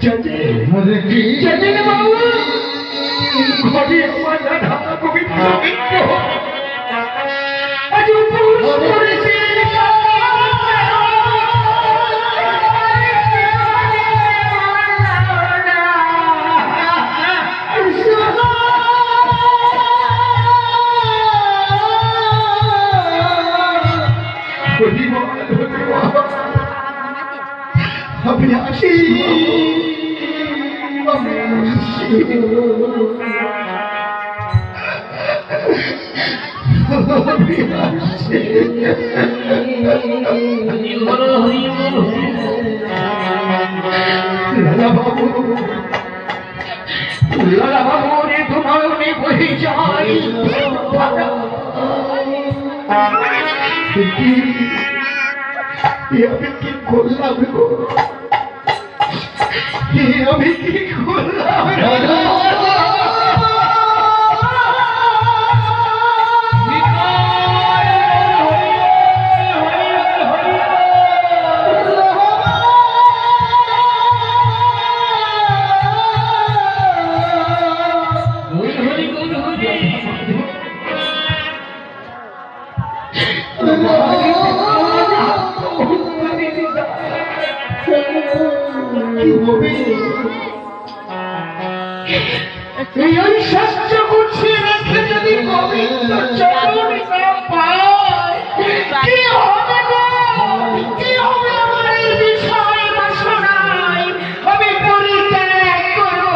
জানেন বাবু ঘরে আমার রাধা গোবিন্দ বিগ্রহ আজ উপোস করেছে আমি আসি লালা বাবু রে তোমার বহি যাই আমি কি করলাম গো আমি কি করলাম এই সহ্য করছি রেখে যদি গোবিন্দ চরণ না পায় কি হবে গো কি হবে আমার এই বিষয় বাসনায় আমি পরিত্যাগ করবো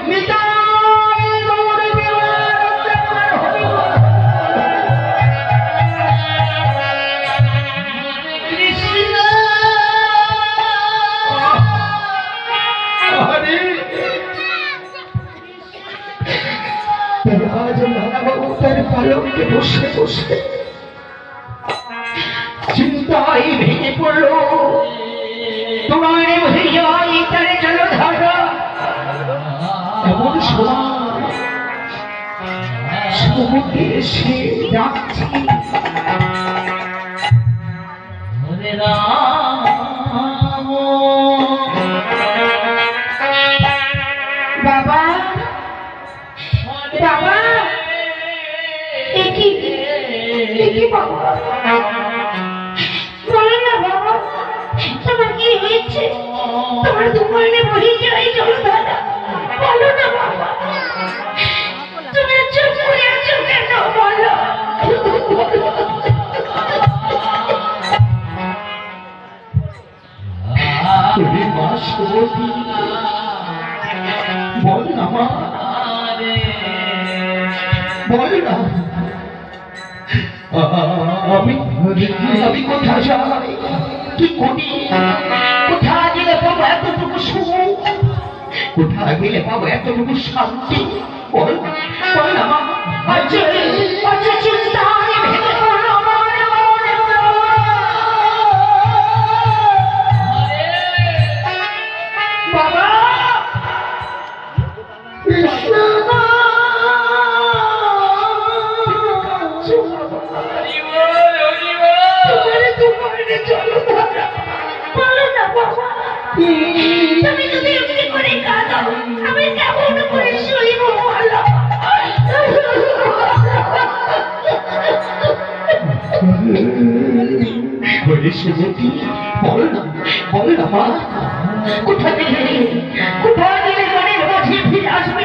নিতাই গৌর বিহার কৃষ্ণ হরে আজ লালাবাবু তার পালকে বসে বসে চিন্তায় ভেঙে পড়ল তোমার ভৈয়াই তার জলধারা এমন সমুদ্রে এসে ডাকছে বাবা বাবা কি বাবা বলো না বাবা তোমার কি হয়েছে তোমার দুপুরে বহি যাই জলধারা বলো না বাবা তুমি চুপ করে আছো কেন বলো বল না মা বল না আমি কোথায় যাই কি করি কোথায় গেলে পাবো এতটুকু সুখ কোথায় গেলে পাবো এতটুকু শান্তি বল বল না মা চিন্তায় ভেঙে পড়লো বাবা তুমি যদি এমনি করে কাঁদো আমি কেমন করে শুইব বলো বল না মা কোথায় গেলে মনের মাঝে ফিরে আসবে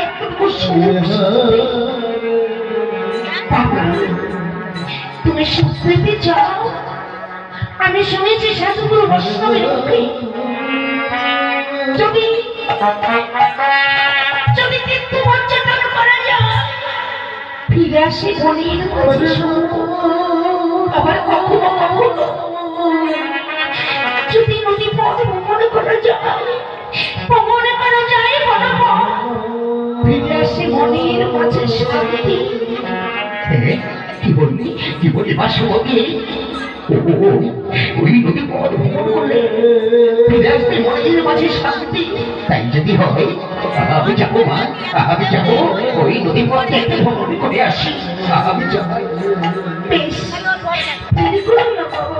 তুমি সুস্থিতি চাও আমি শুনেছি সাধুগুরু বৈষ্ণবের মুখে যদি কিন্তু পর্যটন করা যায় ফিরে আসে মনের মাঝে আবার কখনো কখনো যদি নদী পথ ভ্রমণ করা যায় ফিরে আসে মনের মাঝে শান্তি কি বলি বাসবতী ওই নদী পথ ভ্রমণ করলে ফিরে আসবে মনের মাঝে শান্তি তাই যদি হয় আমি যাবো মা আমি যাবো ওই নদী পথ থেকে ভ্রমণ করে আসি আমি যাবো বেশ দেরি করো না বাবা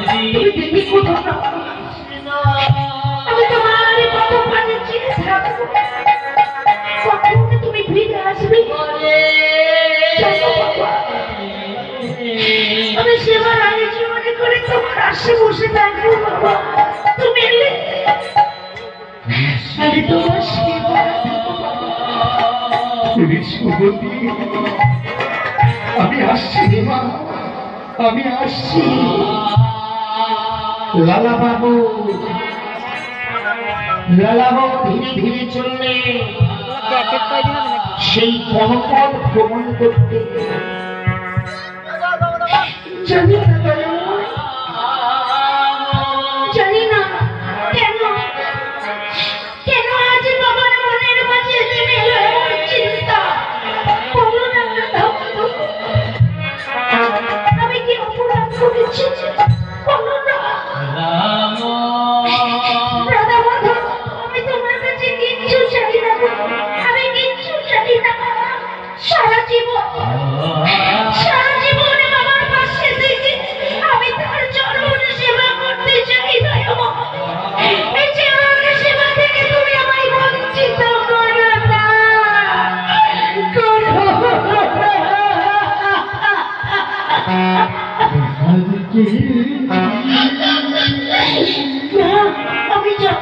তুমি দেরি করো না আমি তোমার কত পাচ্ছি থাকবো বাবা, তুমি এলে আমি তোমার সেবা সুমতি, আমি আসছি রে মা, আমি আসছি। লালা বাবু ধীরে ধীরে চললে সেই কনকন ভ্রমণ করতে। জানি না দয়াময়, জানি না কেন কেন আজ বাবার মনের মাঝে নেমে এলো এমন চিন্তা। বলো না দাদা, আমি কি অপরাধ করেছি? বলো না রাধা মাধব, আমি তোমার কাছে কিচ্ছু চাই না, আমি কিচ্ছু চাই না। সারা জীবন বাবার পাশে থেকে আমি তার চরণ সেবা করতে চাই। এই যে আমার সেবা থেকে তুমি আমায় বঞ্চিত করো না, করো না। আমি যাব,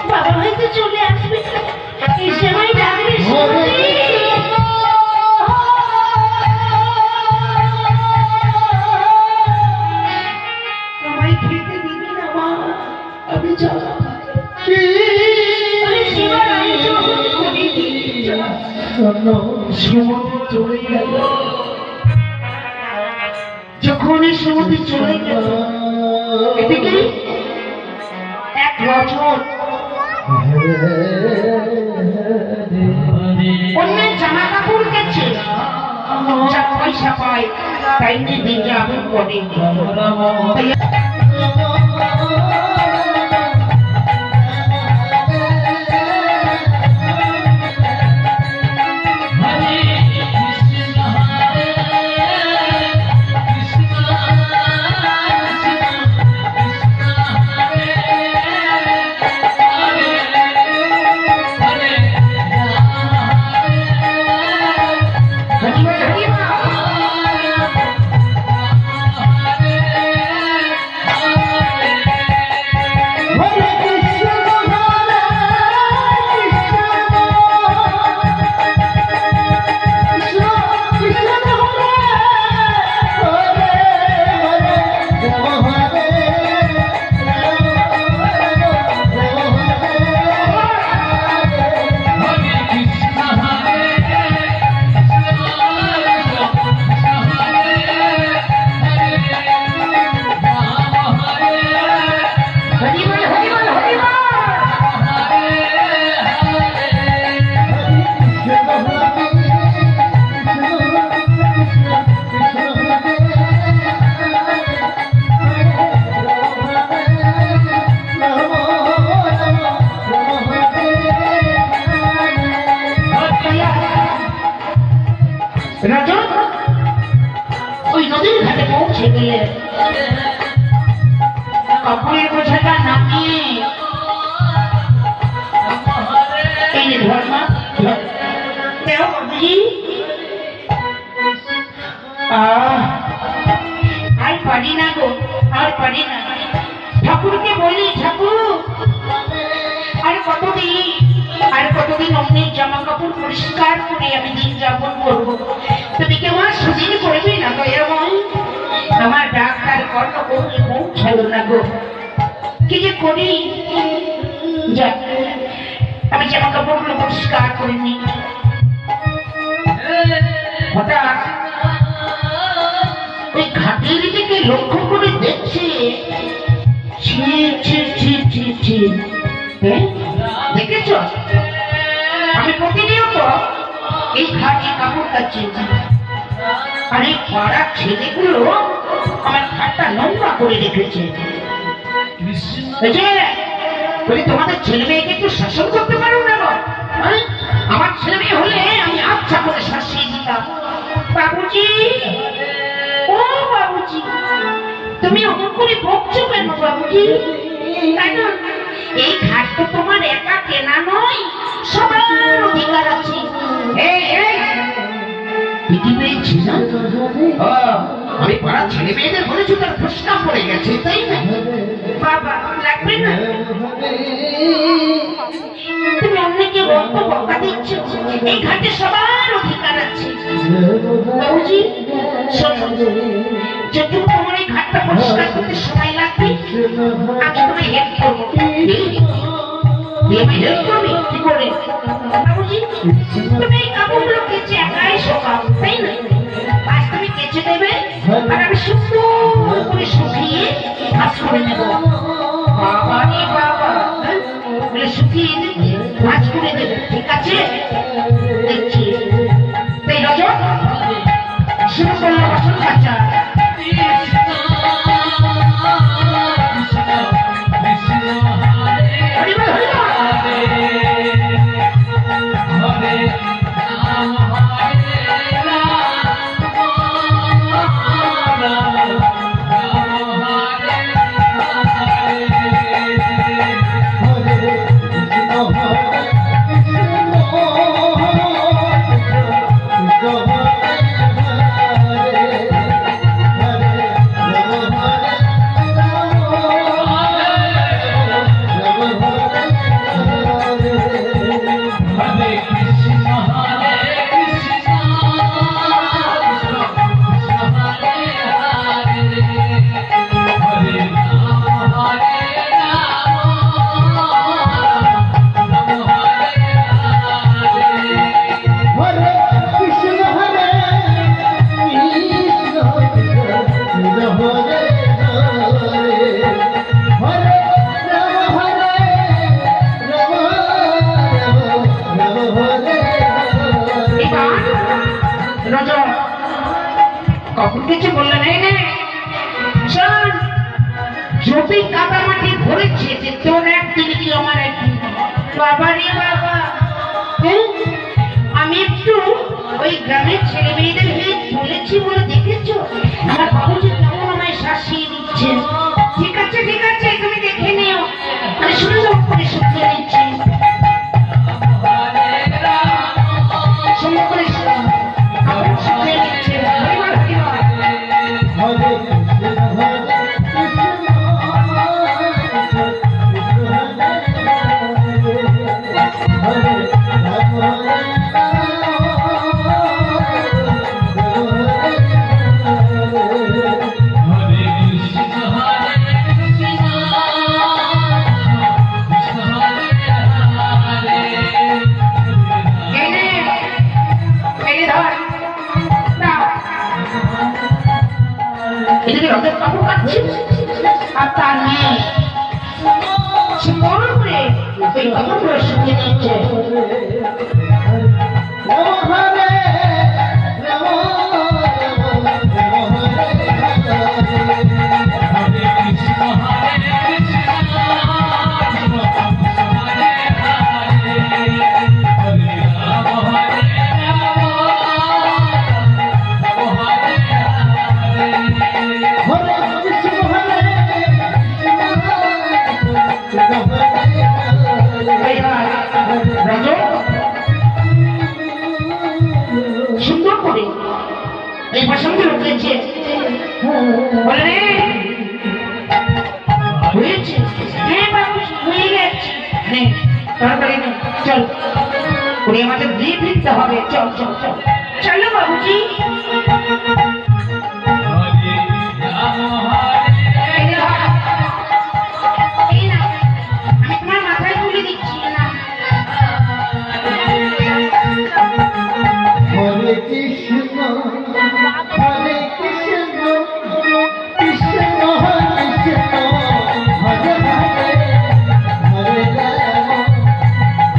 বাবা হয়তো চলে আসবে, এসে আমায় ডাকবে। আমায় খেতে দিবি না মা, আমি যাব। সুমতি চলে গেল। যখন সুমতি চলে গেল, এদিকে এক রজত অন্যের জামা কাপড় গেছে, যা পয়সা পায় তাই নিয়ে দিন যাপন করে। ওই নদীর ঘাটে পৌঁছে গেলে কাপড়ের বোঝাটা নামিয়ে এই যে ধর্মা আর পারি না গো, আর পারি না। ঠাকুরকে বলি, ঠাকুর আর কতদিন অমনি জামা কাপড় পরিষ্কার করে আমি দিন যাপন করবো? তুমি কেউ আর সুদিন করবে না দয়াময়? আমার ডাক্তার কর্ণ করলে পৌঁছালো না গো, কি যে করি। যাক, আমি জামা কাপড়গুলো পরিষ্কার করে নি। হঠাৎ ওই ঘাটের দিকে লক্ষ্য করে দেখছে, দেখেছ আমি প্রতিনিয়ত এই ঘাটে কাপড় কাচ্ছি, আর এই পাড়ার ছেলেগুলো আমার ঘাটটা নোংরা করে রেখেছে। বলি তোমাদের ছেলে মেয়েকে একটু শাসন করতে পারো না? আমার ছেলে মেয়ে হলে আমি আচ্ছা করে শাসিয়ে দিতাম। বাবুজি, ও বাবুজি, তুমি অমন করে বকছো কেন বাবুজি? তাই না, এই ঘাট তো তোমার একা কেনা নয়, সবার অধিকার আছে। পিটি পেয়েছি না? ও, আমি পাড়ার ছেলে মেয়েদের বলেছি তার প্রশ্ন পড়ে গেছে, তাই না? বাবা লাগবে না, তুমি অন্যকে বলতো বকা দিচ্ছ, এই ঘাটে সবার অধিকার আছে। বাবুজি শোনো, যদি তোমার এই ঘাটটা পরিষ্কার করতে সময় লাগবে আমি তোমায় হেল্প করবো। তুমি হেল্প করবে কি করে? বাবুজি তুমি এই কাপড়গুলো কেচে একাই শোকাও, তাই না? আজ তুমি কেচে দেবে আর আমি সুন্দর করে শুকিয়ে ভাঁজ করে নেবো। বাবা রে বাবা, বলে শুকিয়ে ভাঁজ করে দেবে, ঠিক আছে? দেখছি তাই রজত শুরু করলাম বাসন কাচা। কখন কিছু বললে নেই নে যদি কাদামাটি ধরেছে যে তোর একদিন কি আমার একদিন। বাবা রে বাবা, আমি একটু ওই গ্রামের ছেলে মেয়েদের বলেছি বলে দেখেছো আমার বাবুজি কেমন আমায় শাসিয়ে দিচ্ছে। ঠিক আছে ঠিক আছে, তুমি দেখে নিও, আমি সুন্দর করে শুকিয়ে দিচ্ছি। সুন্দর করে শুকিয়ে দিচ্ছে। রঙের কাপড় কাটছে আর তার মেয়ে সুন্দর করে ওই কাপড়গুলো শুকিয়ে দিচ্ছে। সুন্দর করে এই বাসনগুলো উঠেছে বলে রে হয়েছে। হ্যাঁ বাবু হয়ে গেছে, তাড়াতাড়ি চল ওরে আমাদের দিয়ে ফিরতে হবে। চল চল চল চলো বাবুজি। আমি তোমার মাথায় তুলে দিচ্ছি না। হরে কৃষ্ণ হরে কৃষ্ণ কৃষ্ণ কৃষ্ণ হরে হরে হরে রাম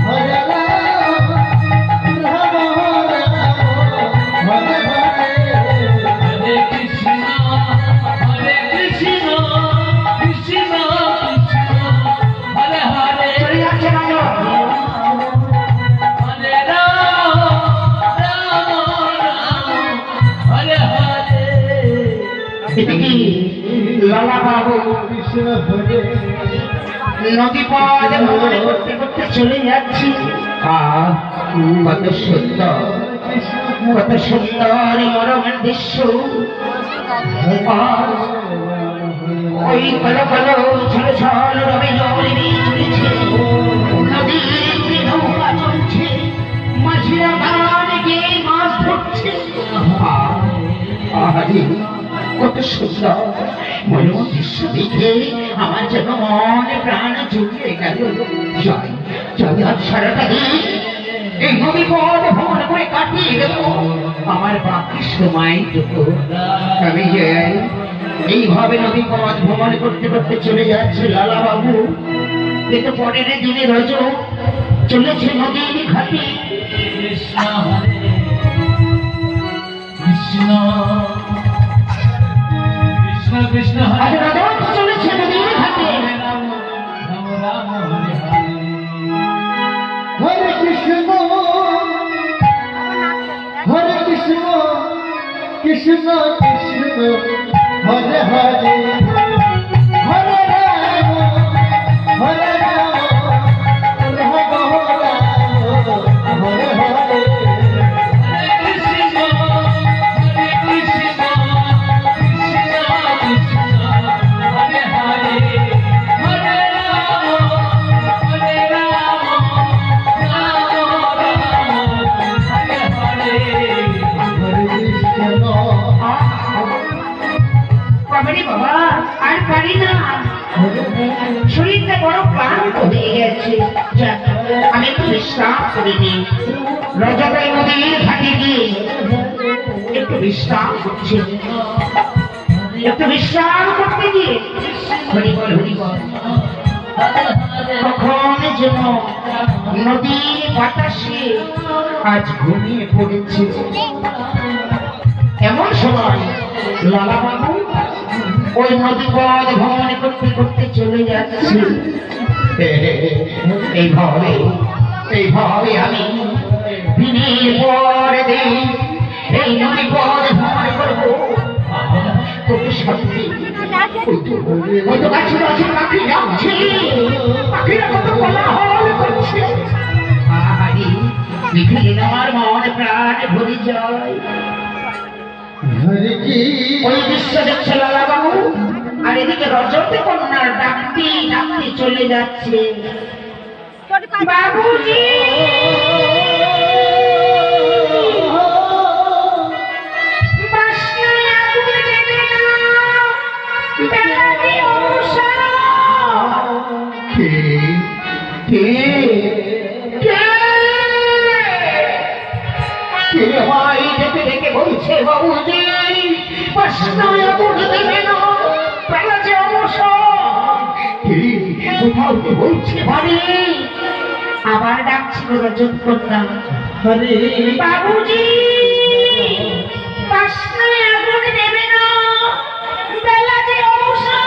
হরে রাম রাম রাম হরে হরে হরে কৃষ্ণ কৃষ্ণ কৃষ্ণ হরে হরে চলে যাচ্ছে না হরে রাম হরে হরে লালা বাবু নদী পথে ভ্রমণ করতে করতে চলে যাচ্ছি। কত সুন্দর কত সুন্দর মনোরম দৃশ্য। আর ওই কালো কালো ঝল ঝল রবে জলে চলেছে, নদীর নৌকা চলছে, মাঝিরা গান গেয়ে মাছ ধরছে। আরে কত সুন্দর মনোরম দৃশ্য দেখে আমার যেন মনে প্রাণ জুড়িয়ে গেল। জয় জয় আজ সারাটা দিন এই নদী পথ ভ্রমণ করে কাটিয়ে দেব আমার বাকি সময়টুকু। আমি যে এইভাবে নদী পথ ভ্রমণ করতে করতে চলে যাচ্ছে লালা বাবু, কিন্তু পরের দিনে রজ চলেছে নদীর ঘাটে। কৃষ্ণ হরে কৃষ্ণ কৃষ্ণ কৃষ্ণ আজ হরে রজ চলেছে নদীর ঘাটে। রাম রাম রাম হরে হরে হরে কৃষ্ণ হরে কৃষ্ণ কৃষ্ণ কৃষ্ণ হরে হরে হরে রাম হরে রাম রাম রাম হরে হরে কৃষ্ণ হরে কৃষ্ণ কৃষ্ণ কৃষ্ণ হরে হরে হরে রাম হরে রাম রাম রাম হরে হরে হরে কৃষ্ণ বাবারে বাবা, আর পারি না, শরীরটা বড় ক্লান্ত হয়ে গেছে। যাক, আমি একটু বিশ্রাম করে নিই। রজতাই নদীর ঘাটে গিয়ে একটু বিশ্রাম করছে, একটু বিশ্রাম করতে গিয়ে হরিবল হরিবল কখন যেন নদীর বাতাসে আজ ঘুমিয়ে পড়েছে। এমন সময় লালা বাবু ওই নদী পথ ভ্রমণ করতে করতে চলে যাচ্ছে। এইভাবে আমি দিনের পর দিন এই নদী পথ ভ্রমণ করবো। কত শান্তি! ওই তো গাছে গাছে পাখি যাচ্ছে, পাখিরা কত কোলাহল করছে। আরে দেখলে আমার মন প্রাণ ভরে যায়। হরে কি ওই দৃশ্য দেখছে লালা বাবু, আর এদিকে রজতে কন্যার ডাকতে ডাকতে চলে যাচ্ছে। বাবুজি, বাসনায় আগুন দেবে না, বেলা যে অবসর। কে কে কে? কে আমায় ডেকে ডেকে বলছে বাবুজি বাসনায় আগুন দেবে না, বেলা যে অবসর? কে কোথাও কে বলছে বাড়ি? আবার ডাকছিল রজত কন্যা, হরে বাবুজি বাসনায় আগুন দেবে না, বেলা যে অবসর।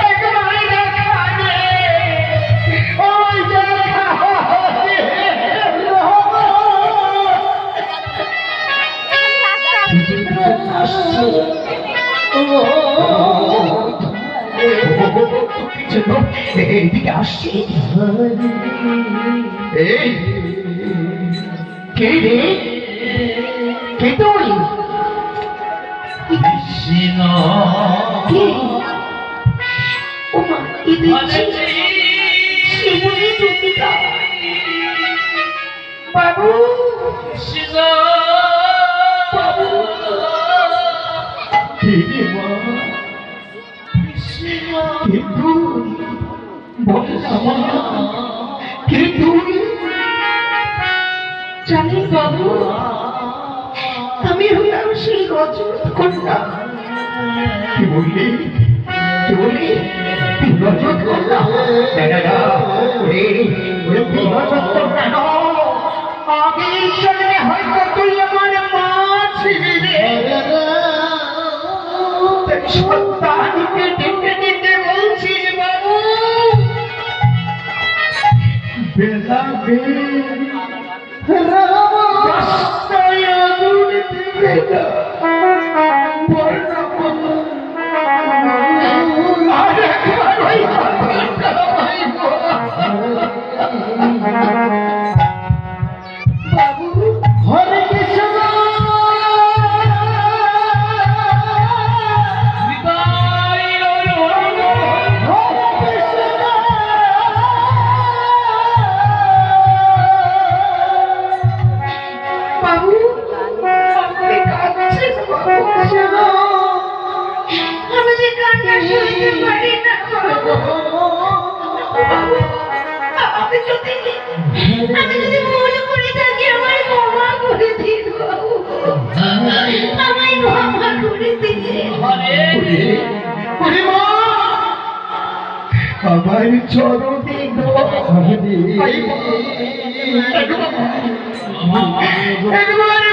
একবারই দেখা দে, ওই দেখা এদিকে আসছে। এই কে রে? কে তুই? কৃষ্ণ কে? ওমা, কি দেখছি? শিবুনি টুপিটা। বাবু, কৃষ্ণ কে রে মা? কৃষ্ণ কে তুই? বল না মা, কে তুই? জানেন বাবু, আমি হলাম সেই রজত কন্যা। কি বললি? কি বললি? তুই রজত কন্যা? না না না, ওরে ওরে তুই রজত কন্যা নয়। আগের জন্মে হয়তো তুই আমার মা ছিলি রে। তাই সন্তানকে ডেকে দিতে বলছিস বাবু। বেলা বে রাস্তায় আগুন দেবে না, বল না বাবু। আর একবার ওই কথাটা ভাইবো। সইতে পারি না আমি যদি ভুল করে থাকি আমায় ক্ষমা করে দিন বাবু আমায় ক্ষমা করে দিন আরে ওরে মা আমার চরণে একবার